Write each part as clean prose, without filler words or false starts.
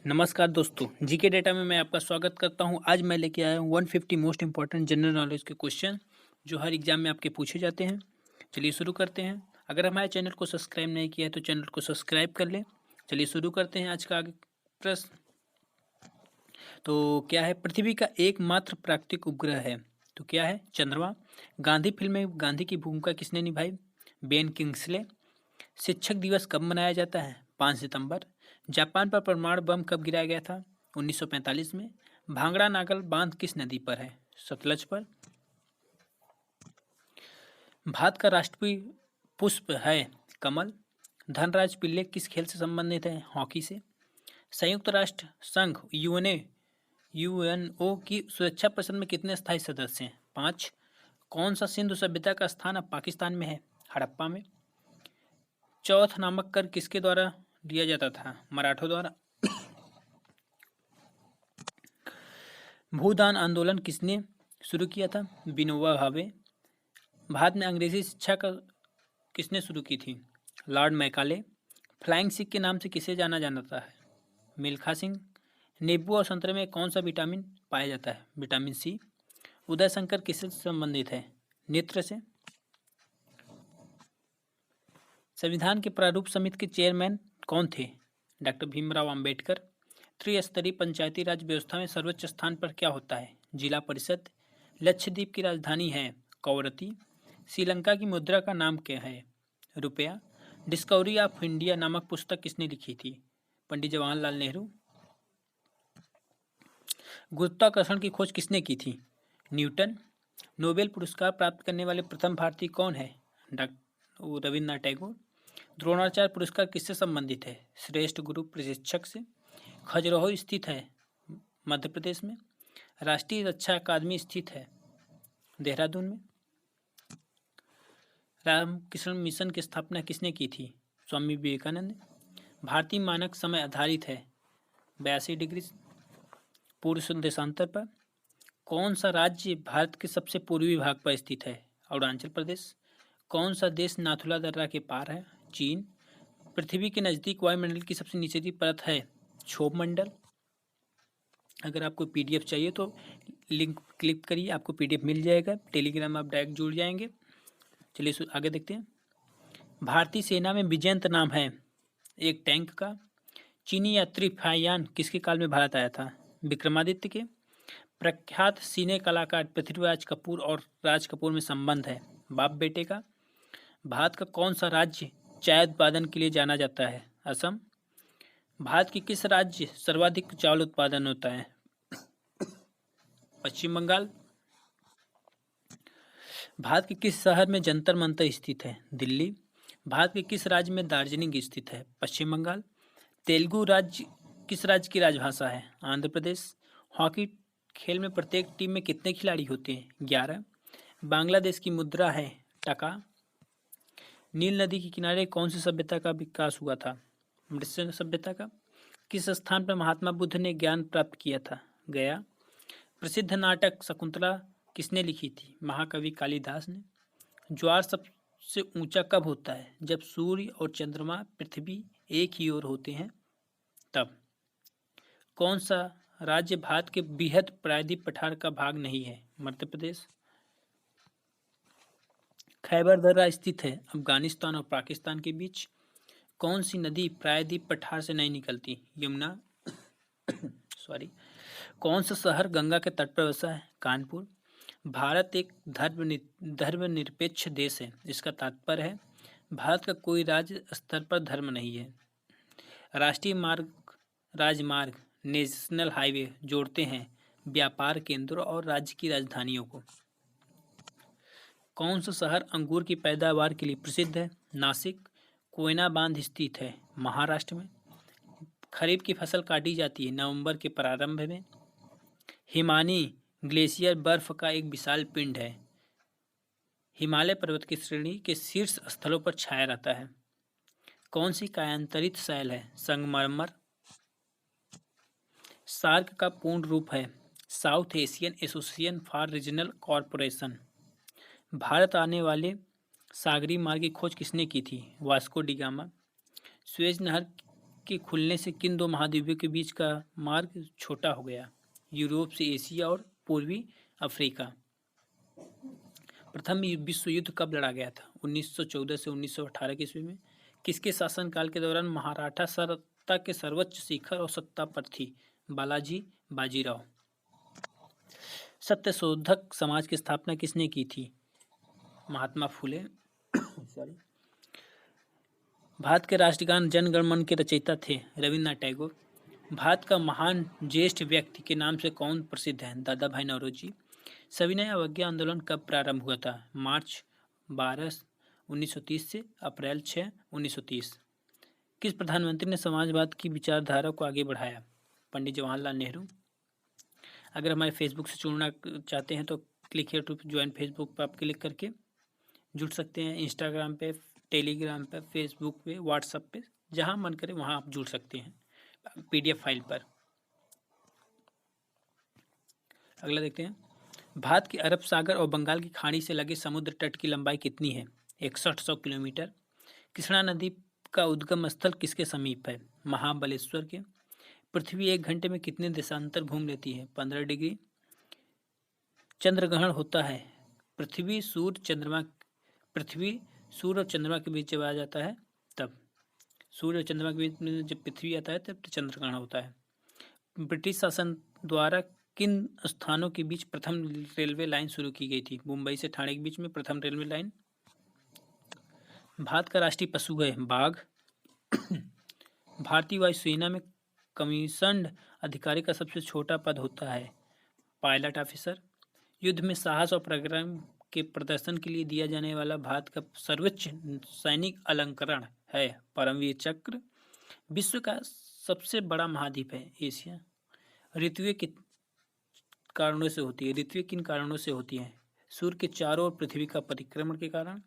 नमस्कार दोस्तों, GK data में मैं आपका स्वागत करता हूं। आज मैं लेके आया हूं 150 मोस्ट इंपॉर्टेंट जनरल नॉलेज के क्वेश्चन जो हर एग्जाम में आपके पूछे जाते हैं। चलिए शुरू करते हैं। अगर हमारे चैनल को सब्सक्राइब नहीं किया है तो चैनल को सब्सक्राइब कर लें। चलिए शुरू करते हैं आज का आगे प्रश्न। तो क्या है, पृथ्वी का एकमात्र प्राकृतिक उपग्रह है? तो क्या है? चंद्रमा। गांधी फिल्म में गांधी की भूमिका किसने निभाई? Ben Kingsley. शिक्षक दिवस कब मनाया जाता है? 5 सितंबर। जापान पर परमाणु बम कब गिराया गया था? 1945 में। भांगड़ा नागल बांध किस नदी पर है? सतलज पर। भारत का राष्ट्रीय पुष्प है कमल। धनराज पिल्ले किस खेल से संबंधित है? हॉकी से। संयुक्त राष्ट्र संघ यूएनओ की सुरक्षा परिषद में कितने स्थायी सदस्य हैं? 5। कौन सा सिंधु सभ्यता का स्थान अब पाकिस्तान में है? हड़प्पा में। चौथ नामक कर किसके द्वारा लिया जाता था? मराठों द्वारा। भूदान आंदोलन किसने शुरू किया था? विनोबा भावे। भारत में अंग्रेजी शिक्षा का किसने शुरू की थी? Lord Macaulay. फ्लाइंग सिख के नाम से किसे जाना जाता है? मिल्खा सिंह। नींबू और संतरे में कौन सा विटामिन पाया जाता है? Vitamin C. उदय शंकर किससे संबंधित है? नेत्र से। संविधान के प्रारूप समिति के चेयरमैन कौन थे? डॉक्टर भीमराव अंबेडकर। त्रिस्तरीय पंचायती राज व्यवस्था में सर्वोच्च स्थान पर क्या होता है? जिला परिषद। लक्षद्वीप की राजधानी है कवरत्ती। श्रीलंका की मुद्रा का नाम क्या है? रुपया। डिस्कवरी ऑफ इंडिया नामक पुस्तक किसने लिखी थी? पंडित जवाहरलाल नेहरू। गुरुत्वाकर्षण की खोज किसने की थी? न्यूटन। नोबेल पुरस्कार प्राप्त करने वाले प्रथम भारतीय कौन है? डॉक्टर रविन्द्रनाथ टैगोर। द्रोणाचार्य पुरस्कार किससे संबंधित है? श्रेष्ठ गुरु प्रशिक्षक से। खजुराहो स्थित है मध्य प्रदेश में। राष्ट्रीय रक्षा अकादमी स्थित है देहरादून में। रामकृष्ण मिशन की स्थापना किसने की थी? स्वामी विवेकानंद। भारतीय मानक समय आधारित है 82 डिग्री पूर्व देशांतर पर। कौन सा राज्य भारत के सबसे पूर्वी भाग पर स्थित है? अरुणाचल प्रदेश। कौन सा देश नाथुला दर्रा के पार है? चीन। पृथ्वी के नज़दीक वायुमंडल की सबसे निचली परत है क्षोभ मंडल। अगर आपको पीडीएफ चाहिए तो लिंक क्लिक करिए, आपको पीडीएफ मिल जाएगा। टेलीग्राम आप डायरेक्ट जुड़ जाएंगे। चलिए आगे देखते हैं। भारतीय सेना में विजयंत नाम है एक टैंक का। चीनी यात्री फायान किसके काल में भारत आया था? विक्रमादित्य के। प्रख्यात सिने कलाकार पृथ्वीराज कपूर और राज कपूर में संबंध है बाप बेटे का। भारत का कौन सा राज्य चाय उत्पादन के लिए जाना जाता है? असम। भारत के किस राज्य सर्वाधिक चावल उत्पादन होता है? पश्चिम बंगाल। भारत के किस शहर में जंतर मंतर स्थित है? दिल्ली। भारत के किस राज्य में दार्जिलिंग स्थित है? पश्चिम बंगाल। तेलुगु राज्य किस राज्य की राजभाषा है? आंध्र प्रदेश। हॉकी खेल में प्रत्येक टीम में कितने खिलाड़ी होते हैं? 11। बांग्लादेश की मुद्रा है टका। नील नदी के किनारे कौन सी सभ्यता का विकास हुआ था? मृस्य सभ्यता का। किस स्थान पर महात्मा बुद्ध ने ज्ञान प्राप्त किया था? गया। प्रसिद्ध नाटक शकुंतला किसने लिखी थी? महाकवि कालिदास ने। ज्वार सबसे ऊंचा कब होता है? जब सूर्य और चंद्रमा पृथ्वी एक ही ओर होते हैं तब। कौन सा राज्य भारत के बृहद प्रायद्वीप पठार का भाग नहीं है? मध्य प्रदेश। खैबर दर्रा स्थित है अफगानिस्तान और पाकिस्तान के बीच। कौन सी नदी प्रायद्वीप पठार से नहीं निकलती? यमुना। सॉरी। कौन सा शहर गंगा के तट पर बसा है? कानपुर। भारत एक धर्मनिरपेक्ष देश है, इसका तात्पर्य है भारत का कोई राज्य स्तर पर धर्म नहीं है। राष्ट्रीय मार्ग राजमार्ग नेशनल हाईवे जोड़ते हैं व्यापार केंद्रों और राज्य की राजधानियों को। कौन सा शहर अंगूर की पैदावार के लिए प्रसिद्ध है? नासिक। कोयना बांध स्थित है महाराष्ट्र में। खरीफ की फसल काटी जाती है नवंबर के प्रारंभ में। हिमानी ग्लेशियर बर्फ का एक विशाल पिंड है। हिमालय पर्वत की श्रेणी के शीर्ष स्थलों पर छाया रहता है। कौन सी कायांतरित शैल है? संगमरमर। सार्क का पूर्ण रूप है south Asian association for regional corporation. Bharat आने वाले सागरीय मार्ग की खोज किसने की थी? Vasco D gamma. सुएज नहर के खुलने से किन दो महाद्वीपों के बीच का मार्ग छोटा हो गया? यूरोप से एशिया और पूर्वी अफ्रीका। प्रथम विश्व युद्ध कब लड़ा गया था? 1914 से 1918 की ईस्वी में। किसके शासनकाल के दौरान मराठा सत्ता के सर्वोच्च शिखर और सत्ता पर थी? बालाजी बाजीराव। सत्यशोधक समाज की स्थापना किसने की थी? महात्मा फुले। सॉरी। भारत के राष्ट्रगान जन गण मन के रचयिता थे? रविन्द्रनाथ टैगोर। भारत का महान ज्येष्ठ व्यक्ति के नाम से कौन प्रसिद्ध है? दादा भाई नौरोजी। सविनय अवज्ञा आंदोलन कब प्रारंभ हुआ था? मार्च 12, 1930 से अप्रैल 6, 1930। किस प्रधानमंत्री ने समाजवाद की विचारधारा को आगे बढ़ाया? पंडित जवाहरलाल नेहरू। अगर हमारे फेसबुक से जुड़ना चाहते हैं तो click here to join Facebook पर आप क्लिक करके जुड़ सकते हैं। इंस्टाग्राम पे, टेलीग्राम पे, फेसबुक पे, व्हाट्सएप पे, जहां मन करे वहां आप जुड़ सकते हैं PDF फाइल पर। अगला देखते हैं। भारत के अरब सागर और बंगाल की खाड़ी से लगे समुद्र तट की लंबाई कितनी है? 6100 किलोमीटर। कृष्णा नदी का उद्गम स्थल किसके समीप है? महाबलेश्वर के। पृथ्वी 1 घंटे में कितने देशांतर घूम लेती है? 15 डिग्री। चंद्रग्रहण होता है पृथ्वी सूर्य और चंद्रमा के बीच जब आ जाता है तब। सूर्य और चंद्रमा के बीच में जब पृथ्वी आता है तब चंद्रग्रहण होता है। ब्रिटिश शासन द्वारा किन स्थानों के बीच प्रथम रेलवे लाइन शुरू की गई थी? मुंबई से ठाणे के बीच में प्रथम रेलवे लाइन। भारत का राष्ट्रीय पशु है बाघ। भारतीय वायुसेना में कमीशन्ड अधिकारी का सबसे छोटा पद होता है पायलट ऑफिसर। युद्ध में साहस और पराक्रम के प्रदर्शन के लिए दिया जाने वाला भारत का सर्वोच्च सैनिक अलंकरण है परमवीर चक्र। विश्व का सबसे बड़ा महाद्वीप है एशिया। ऋतुएं किन कारणों से होती है? ऋतुएं किन कारणों से होती हैं? सूर्य के चारों ओर पृथ्वी का परिक्रमण के कारण।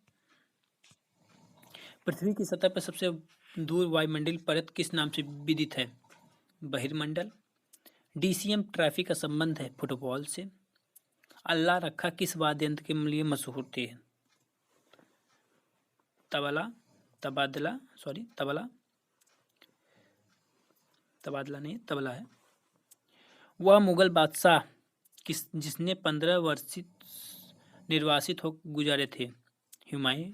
पृथ्वी की सतह पर सबसे दूर वायुमंडलीय परत किस नाम से विदित है? बहिर्मंडल। DCM ट्रैफिक का संबंध है फुटबॉल से। अल्लाह रखा किस वाद्य यंत्र के लिए मशहूर थे? तबला है। वह मुगल बादशाह जिसने 15 वर्ष निर्वासित हो गुजारे थे? हुमायूं।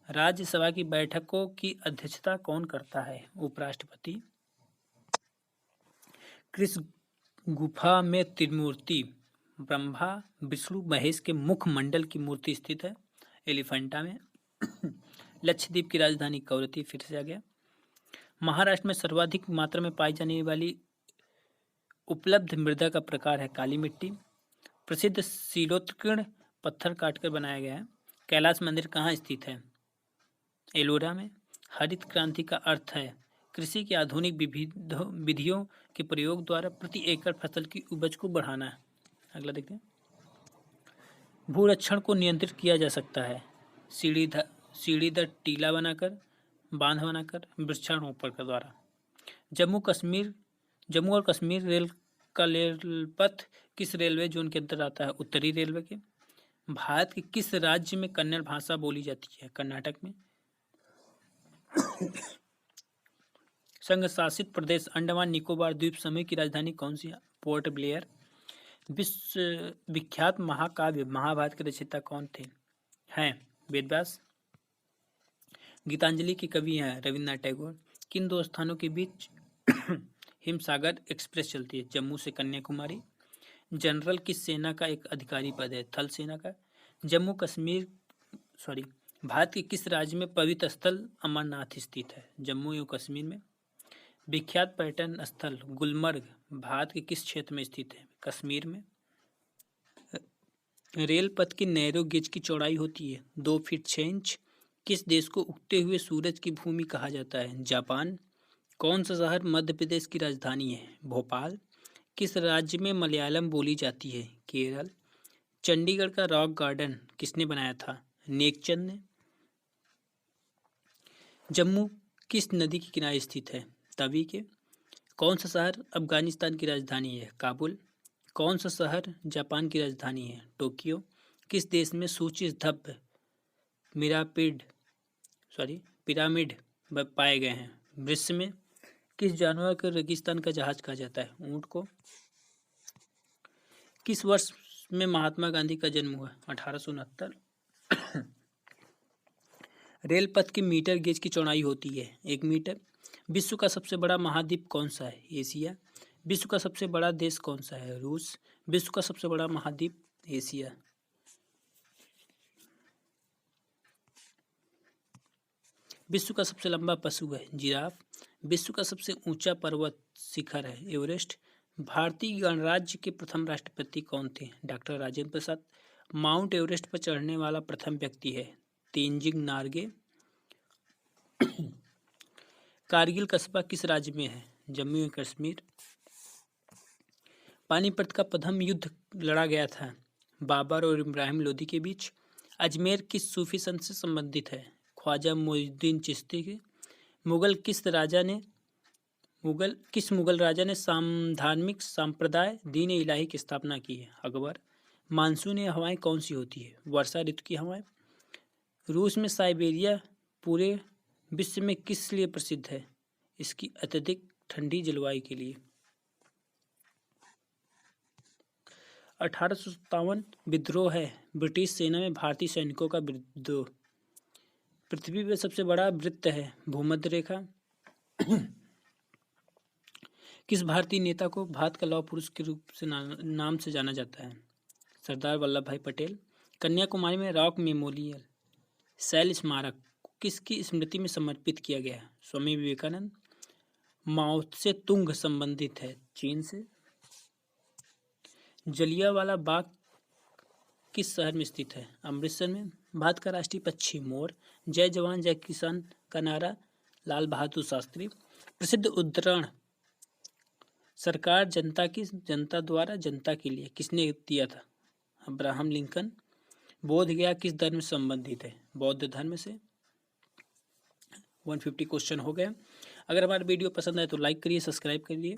राज्यसभा की बैठकों की अध्यक्षता कौन करता है? उपराष्ट्रपति। किस गुफा में त्रिमूर्ति ब्रह्मा विष्णु महेश के मुख मंडल की मूर्ति स्थित है? एलिफेंटा में। लक्षद्वीप की राजधानी कवरत्ती फिर से आ गया। महाराष्ट्र में सर्वाधिक मात्रा में पाई जाने वाली उपलब्ध मृदा का प्रकार है काली मिट्टी। प्रसिद्ध शीलोत्कीर्ण पत्थर काटकर बनाया गया है। कैलाश मंदिर कहाँ स्थित है? एलोरा में। हरित क्रांति का अर्थ है कृषि की आधुनिक विधियों के प्रयोग द्वारा प्रति एकड़ फसल की उपज को बढ़ाना है। अगला देखते हैं। भूरक्षण को नियंत्रित किया जा सकता है सीढ़ीदार टीला बनाकर, बांध बनाकर, वृक्षारोपण के द्वारा। जम्मू और कश्मीर रेल का रेल पथ किस रेलवे जोन के अंतर्गत आता है? उत्तरी रेलवे के। भारत के किस राज्य में कन्नड़ भाषा बोली जाती है? कर्नाटक में। संघ शासित प्रदेश अंडमान निकोबार द्वीप समूह की राजधानी कौन सी है? Port Blair. विश्व विख्यात महाकाव्य महाभारत के रचयिता कौन थे? हैं वेदव्यास। गीतांजलि के कवि हैं रविन्द्रनाथ टैगोर। किन दो स्थानों के बीच हिमसागर एक्सप्रेस चलती है? जम्मू से कन्याकुमारी। जनरल किस सेना का एक अधिकारी पद है? थल सेना का। भारत के किस राज्य में पवित्र स्थल अमरनाथ स्थित है? जम्मू एवं कश्मीर में। विख्यात पर्यटन स्थल गुलमर्ग भारत के किस क्षेत्र में स्थित है? कश्मीर में। रेल पथ की नैरो गेज की चौड़ाई होती है 2 फीट 6 इंच। किस देश को उगते हुए सूरज की भूमि कहा जाता है? जापान। कौन सा शहर मध्य प्रदेश की राजधानी है? भोपाल। किस राज्य में मलयालम बोली जाती है? केरल। चंडीगढ़ का रॉक गार्डन किसने बनाया था? नेकचंद ने। जम्मू किस नदी के किनारे स्थित है? तवी के। कौन सा शहर अफगानिस्तान की राजधानी है? काबुल। कौन सा शहर जापान की राजधानी है? टोक्यो। किस देश में सूची स्तंभ पिरामिड पाए गए हैं? विश्व में। किस जानवर को रेगिस्तान का जहाज कहा जाता है? ऊंट को। किस वर्ष में महात्मा गांधी का जन्म हुआ? 1869। रेल पथ की मीटर गेज की चौड़ाई होती है 1 मीटर। विश्व का सबसे बड़ा महाद्वीप कौन सा है? एशिया। विश्व का सबसे बड़ा देश कौन सा है? रूस। विश्व का सबसे बड़ा महाद्वीप एशिया। विश्व का सबसे लंबा पशु है जिराफ। विश्व का सबसे ऊंचा पर्वत शिखर है एवरेस्ट। भारतीय गणराज्य के प्रथम राष्ट्रपति कौन थे? Doctor Rajendra Prasad. Mount Everest पर चढ़ने वाला प्रथम व्यक्ति है तेंजिंग नार्गे। कारगिल कस्बा किस राज्य में है? जम्मू एवं कश्मीर। पानीपत का प्रथम युद्ध लड़ा गया था बाबर और इब्राहिम लोदी के बीच। अजमेर किस सूफी संत से संबंधित है? ख्वाजा मोइनुद्दीन चिश्ती के। मुगल राजा ने धार्मिक सांप्रदाय दीन इलाही की स्थापना की है? अकबर। मानसूनी हवाएं कौन सी होती है? वर्षा ऋतु की हवाएं। रूस में साइबेरिया पूरे विश्व में किस लिए प्रसिद्ध है? इसकी अत्यधिक ठंडी जलवायु के लिए। 1857 विद्रोह है ब्रिटिश सेना में भारतीय सैनिकों का विद्रोह। पृथ्वी पर सबसे बड़ा वृत्त है भूमध्य रेखा। किस भारतीय नेता को भारत का लौह पुरुष के रूप से नाम से जाना जाता है? सरदार वल्लभ भाई पटेल। कन्याकुमारी में रॉक मेमोरियल शैल स्मारक किसकी स्मृति में समर्पित किया गया है? स्वामी विवेकानंद। माओ से तुंग संबंधित है चीन से। जलियांवाला बाग किस शहर में स्थित है? अमृतसर में। भारत का राष्ट्रीय पक्षी मोर। जय जवान जय किसान का नारा लाल बहादुर शास्त्री। प्रसिद्ध उद्धरण सरकार जनता की जनता द्वारा जनता के लिए किसने दिया था? Abraham Lincoln. बोध गया किस धर्म से संबंधित है? बौद्ध धर्म से। 150 क्वेश्चन हो गए। अगर हमारा वीडियो पसंद आए तो लाइक करिए, सब्सक्राइब करिए।